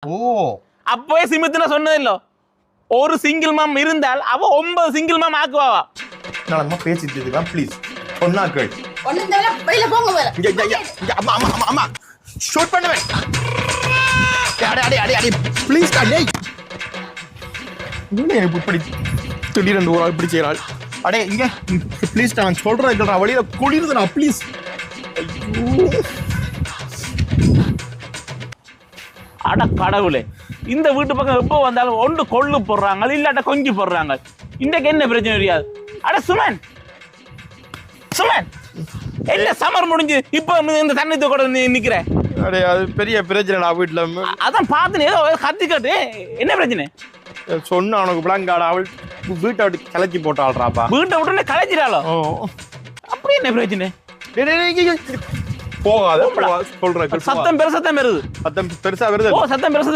ஓ அப்பவே சிமித்தின சொன்னது இல்ல ஒரு சிங்கிள் மாம் இருந்தால் அவ 9 சிங்கிள் மாம் ஆக்குவாவா நான் பேசிட்டு இருக்கலாம் ப்ளீஸ் சொன்னா கேள் வெளியில போங்க அம்மா அம்மா அம்மா அம்மா ஷூட் பண்ணுவேன் அடே அடே அடே அடே ப்ளீஸ் அடே என்ன இப்படி திடீர்னு ஒரு ஆள் இப்படி செய்யறாள் அடே இங்க ப்ளீஸ் நான் சொல்றேன் கேள்றா வழியில குளிருதுடா ப்ளீஸ் ஐயோ அட கடவுளே இந்த வீட்டு பக்கம் எப்போ வந்தாலும் ஒன்று கொள்ளு போடுறாங்க இல்லாட்ட கொஞ்சி போடுறாங்க இன்றைக்கு என்ன பிரச்சனை தெரியாது அட சுமன் சுமன் என்ன சமர் முடிஞ்சு இப்போ இந்த தண்ணி கூட நிக்கிறேன் அடே அது பெரிய பிரச்சனைடா வீட்டுல அதான் பார்த்து ஏதோ கத்தி கட்டு என்ன பிரச்சனை சொன்ன உனக்கு பிளாங்காடா அவள் வீட்டை விட்டு கிளச்சி போட்டாள்றாப்பா வீட்டை விட்டு கலைச்சிடாலோ அப்படி என்ன பிரச்சனை போகாத சொல்றேன் சத்தம் பெருசத்தம் வருது சத்தம் பெருசா வருது சத்தம் பெருசா